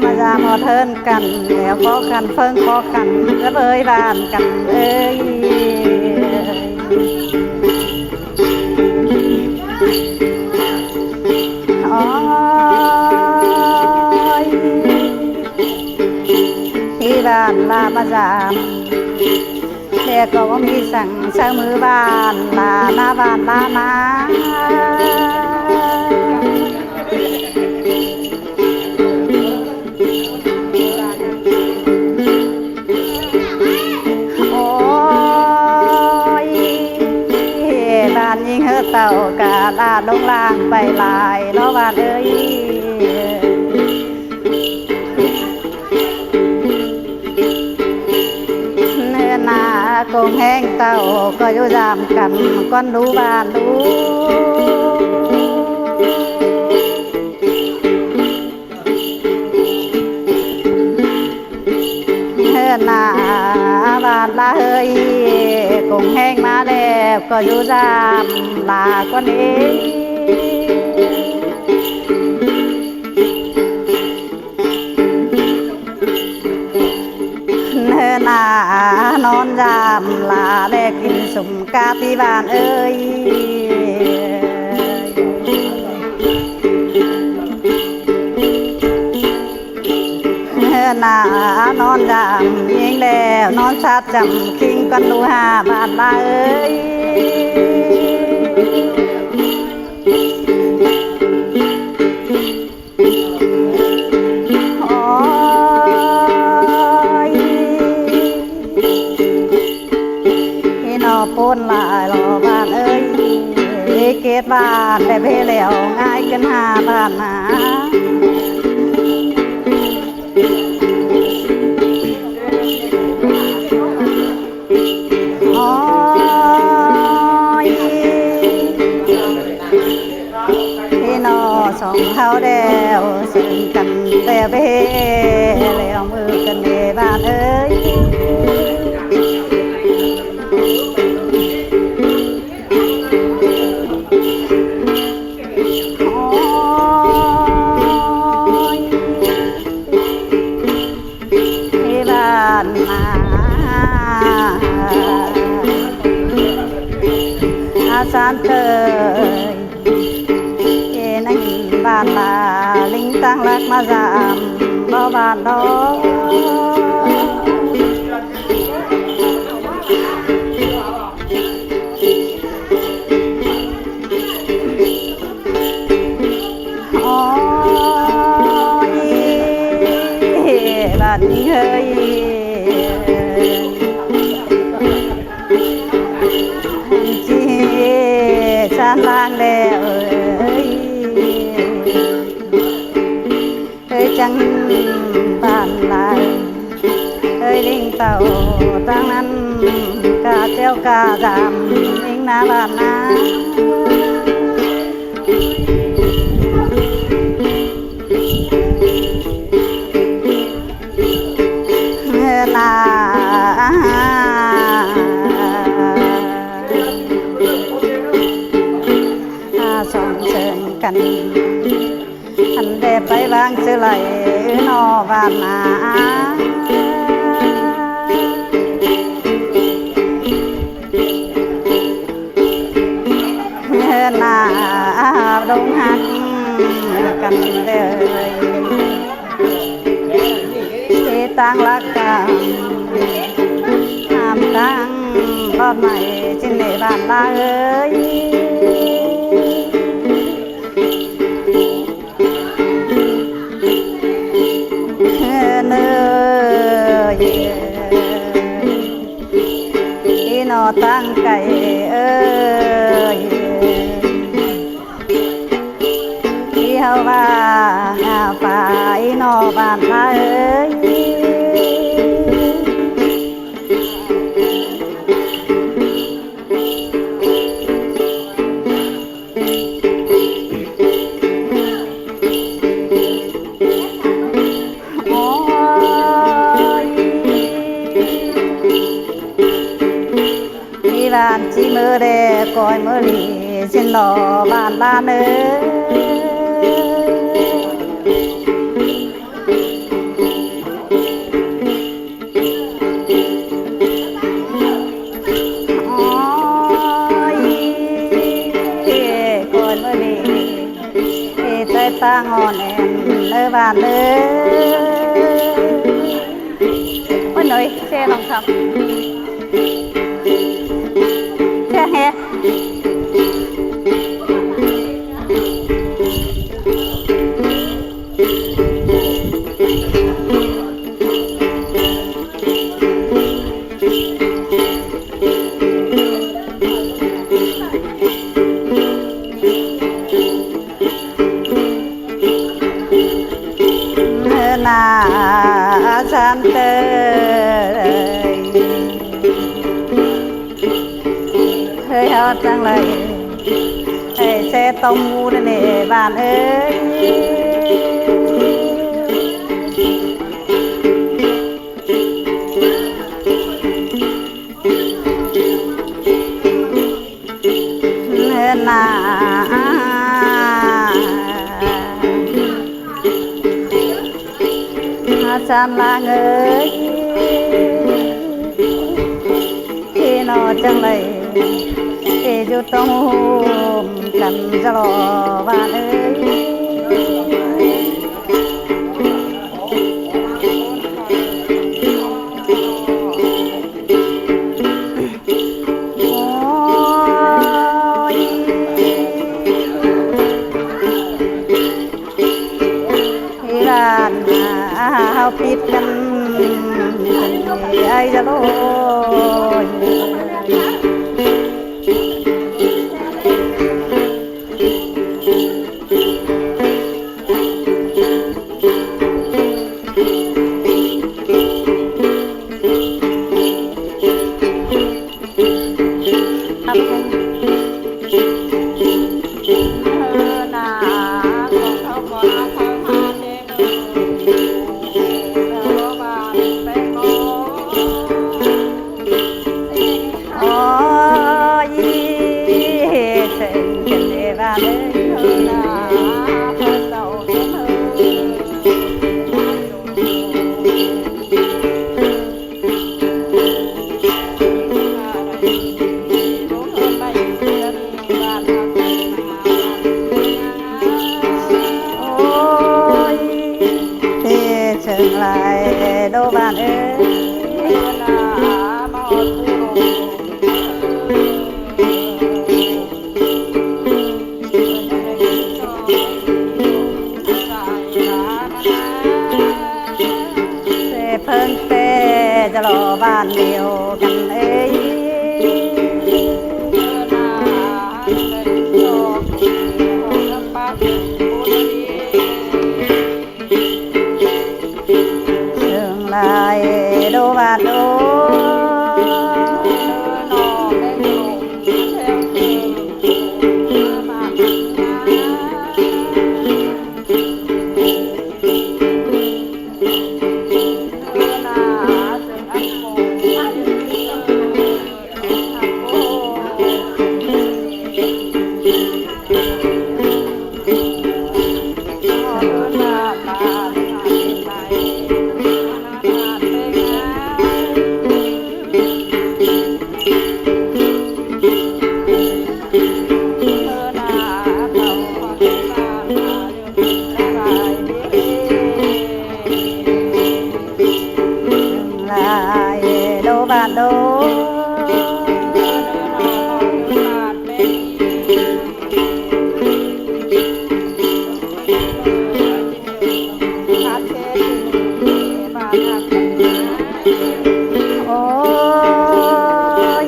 มาจามอเทินกันแล้วขอกันเพิ่งขอกันจะเบยบานกันเอ้ยอ๋อยที่บ้านลามาจามเด็กก็ว่ามีสั่งเช้ามือบ้านลาหน้าบ้านลานาโอ้ยบ้านยิงเฮอเต่ากาลาลงล่างไปลายเนาะบ้านเอ้ยหน้ากงแห้งเต่าก็อยู่ยามกันก้อนดูบ้านดูหน้าบ้านลาเฮยกงแห้งมาแล้วก็อยู่ยามลาก้อนเองหน้านอนยามลาได้กินสมกาที่บ้านเอ้ยหน้านอนยามยิงแล้วนอนชาดจำคิงกันดูหาบ้านลาเอ้ยปูนลายรอบ้านเอ้ยเกตบ้านได้เพลแล้วง่ายกันหาบ้านหาโอ้ยพี่น้องสองเท้าเดียวสึ่งกันแต่เพลแล้วมือกันในบ้านเอ้ยสานเตยนังบ้านลาลิงตั้งรักมาจามบ่บ้านดอกโอ้ยบ้านนี้เฮ้ยฉันล้างแล้วเอ้ยจังบ้านลายเอ้ยลิงเต่าตั้งนั้นกาเจ้ากาดำลิงนาบ้านนานาส่งเชิญกันอันเดไปบางเสือไหลนอบ้านนาหน้าดงหักกันเลยที่ตั้งรักกันห้ามตั้งรอดใหม่จินในบ้านลาเอ้ยเนยที่นอตั้งไก่เอ้ยที่เฮาว่าฝ่ายนอบ้านลาเอ้ยบ้านจีมือเดกอยมือลีจินหล่อบ้านบ้านเอ้ย ใจตางอนแอนเนื้อบานเนื้อวันหน่อยเช่ลองทำเช่แฮนาฉันเตยเฮ้ยเอาจังเลยเฮ้ยเซตองมูนนี่บ้านเอ้ยนาฉันละเงยที่นอจังเลยที่อยู่ตรงกันจะรอบ้านเอ้ยโอ้ยที่ร้านเฮาปิดกันไอ้จะโลยโดบ้านเอ้ยนามาอดเสเพิ่งเตจะรอบ้านเดียวกันเอ้ยลายโดบาโดนอได้ลงเทวเทมานาจึงอันโมบาโดโอ้ย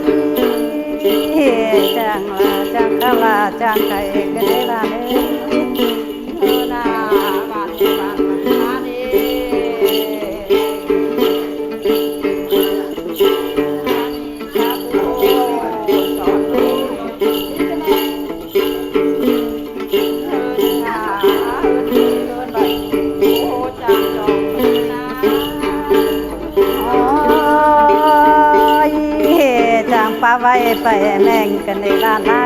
จังละจังกะลาจังไก่กันได้บ้านเอ้ยนาบ้านบ้านมาดีป้าไว้ไปแม่งกันในร้านนา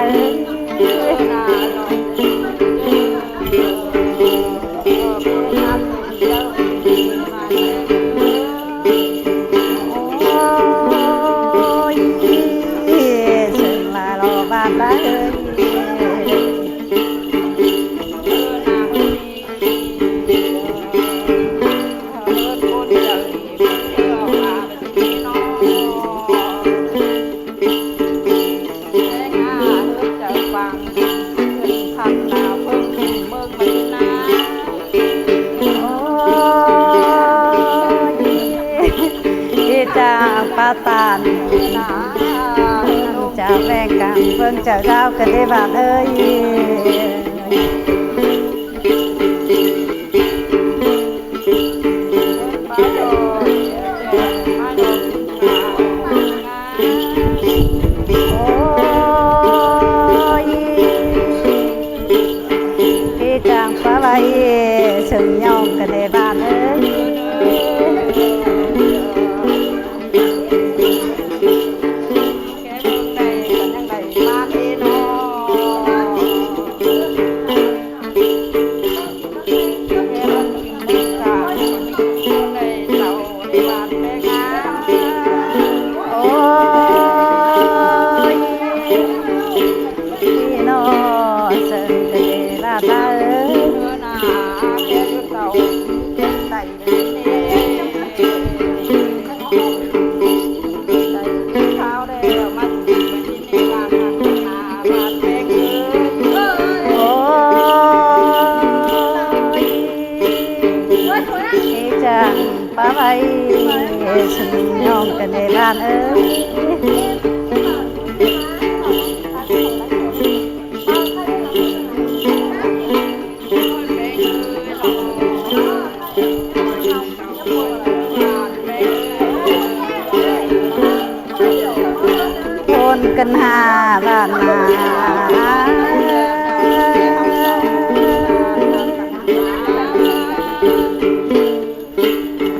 สึงลารอบ้านได้ จากปาตานจากแรงกังเพิ่งจากดาวกันได้บาดเอ้ยพี่จางฟ้าใบสึงยอมกันได้บาดเอ้ยป้าใบฉันยอมกันในบ้านเอ้ยคนกันหาบ้านนา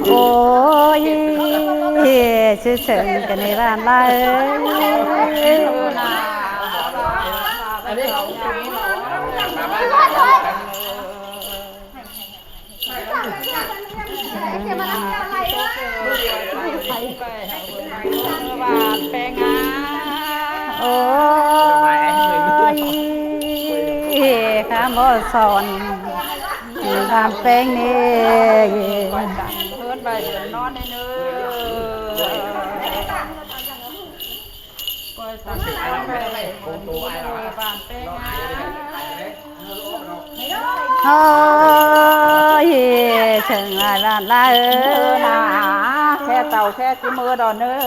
โอ้ยชื่อเฉิงกันในบ้านละเอ้ยโอ้ยข้าหมอสอนทำแป้งนี่เพื่อนไปเดือนนอนในเนื้อก็ตัดไปคนตัวบานแป้งโอ้ยเชิงอะไรบ้านละเออนะแค่เต่าแค่ที่มือดอนเนื้อ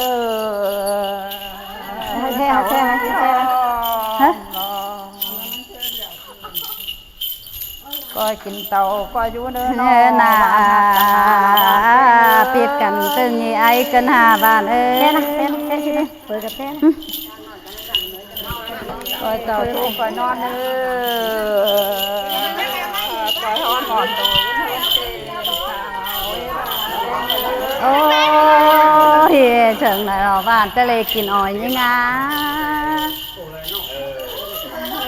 แค่ฮะก็กินเต่าก็อยู่เนื้อนาเปียกกันตึงไอ้กันหาบ้านเอ้ยแค่สิเปิดกับแค่ก็เต่าทุกก็นอนเนื้อก็ทอนก่อนตัวโอ้ยเชิงไหนเราบ้านจะเลยกินอ้อยยังไง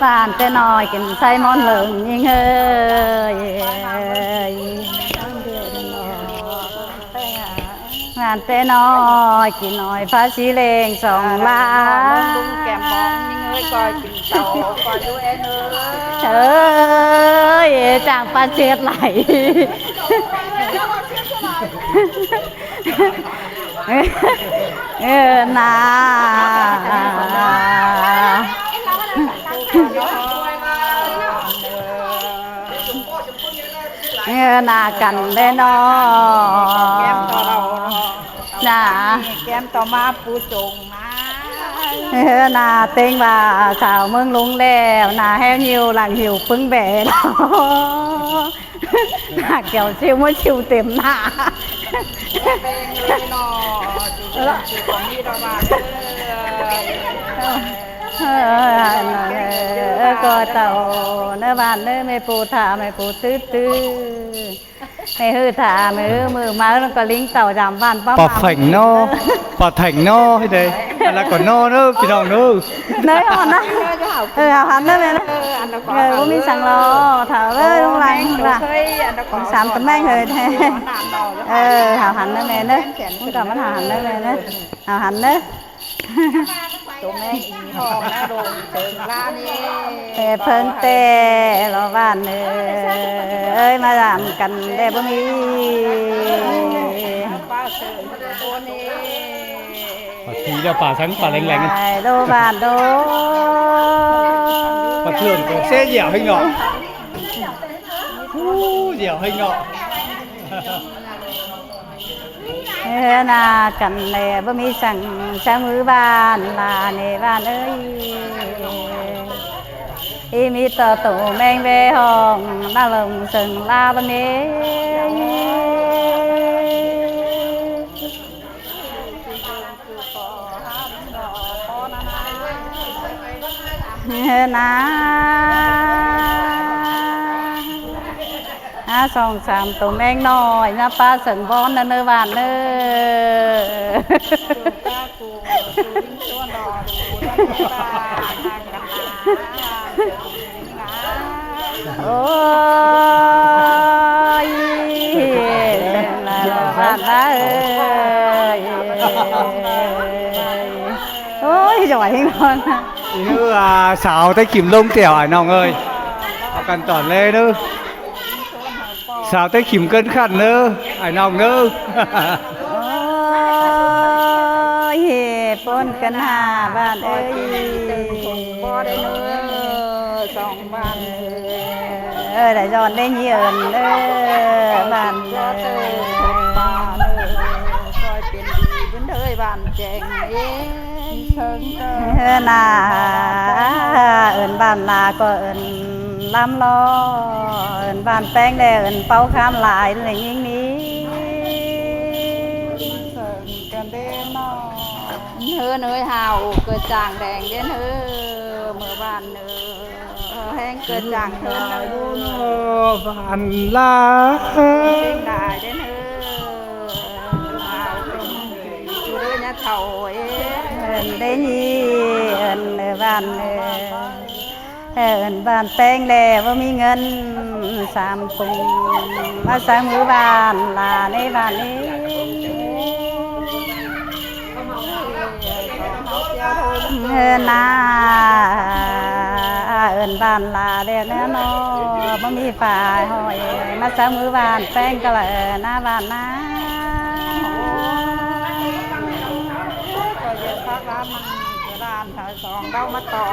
บ้านแต่น้อยกินไส้มอนเหลืองยิงเฮ้ยบ้านแต่น้อยกินน้อยฟ้าสีเลงสองล้านลุงแก้มมองยิงเฮ้ยก้อยกินเต่าก้อยด้วยเนื้อเอ้ยจางปลาเช็ดไหลนานากันได้นอแก้มต่อเรานาแก้มต่อมาปูจงนะนาเต็งว่าข่าวเมืองลุงแล้วนาแห้วหิวหลังหิวปึ้งแบะนาเกี่ยวชิวเมื่อชิวเต็มหน้าก็เต่าเนื้อบ้านเนื้อไม่ปูถาไม่ปูตื้อไม่ฮือถามือมาแล้วก็ลิงเต่าจำบ้านป้าปอดแข็งนอปอดแข็งนอให้เด้แล้วก็นอเนื้อพี่น้องเนื้อเนื้ออ่อนนะหันเนื้อเลยนะก็มีสั่งรอถาเลยลงหลังละสามตะแม่งเลยแท้หันเนื้อเนื้อมันกลับมาหันเนื้อเนื้อหันเนื้อตัวแม่อีทองนะโดนเติมร้านนี้แต่เพิ่งแต่เราบ้านเอ้ยมาดามกันได้บ่มีป้าเสือตัวนี้ปลาทีเดียวปลาทั้งปลาแรงๆกันโดบ้านโดปลาเถื่อนก็เสียเหยี่ยวให้เงาะเหยี่ยวให้เงาะ นากันแลบ่มีสั่งช้างมือบ้านลาในบ้านเอ้ยอีมีต่อตู่แมงเวห้องน่าลงสึงลาบันเนนาสองสามตัวแมงน้อยนะป้าสังบอนนะเนื้อหวานเนื้อโอ้ยลาบ้านละเอ้ยโอ้ยจ่อยนอนnhư xào tới kìm lông kẹo à nòng ơi cần tỏn lê nữa xào tới kìm cân khăn nữa à nòng nữa ปนกันหาบ้านเอ้ยบ่ได้เนื้อสองบ้านได้ย้อนได้เยือนบ้านบ้านคอยเป็นดีบุญเอ้ยบ้านแจงเองนาบ้านนาก็ลำล้อบ้านแป้งแดงเป้าข้ามหลายอะไรอย่างนี้กันเด้นอเนื้อเนื้อหาวเกิดจางแดงเด้นเนื้อเมื่อบ้านเนื้อแห้งเกิดจางเนื้อvạn la ได้เด้นเนื้อหาวดูด้วยนะเท่าได้ยี่บ้านเนื้อบ้านแป้งแดงว่ามีเงินสามปุงมาสร้างมือบ้านลาในบ้านนี้นาบ้านลาเด็กแน่นอนบ่มีฝ่ายหอยมาสร้างมือบ้านแป้งก็เลยหน้าบ้านนะก็จะพักร้านมันร้านถ่ายสองเรามาต่อ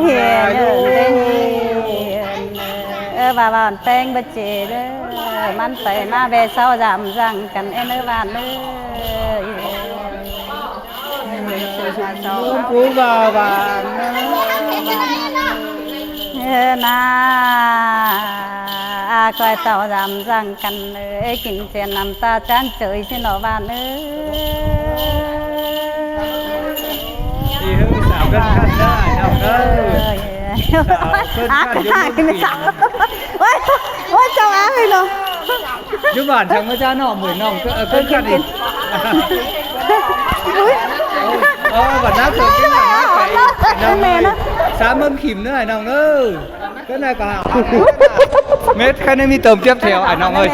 เฮียเดินได้บ้านแป้งบะเจเด้อมันใส่มาเบเศร้าจำจังกันเนื้อบ้านเนื้อcú vào và นาคอยเต่าจำจังกันเลยกินเจนน้ำตาจานเจยสิหนอบ้านเนื้อ đi hướng xào cân khăn đó nào đó cái này sao ôi ôi chào á rồi luôn chứ bản chẳng có cha nọ mười nòng cân khăn đi và nát rồi cái này nó phải sáng mâm khìm nữa hải nòng nữa cái này còn hảo mết cái này mi tầm tiếp theo hải nòng ơi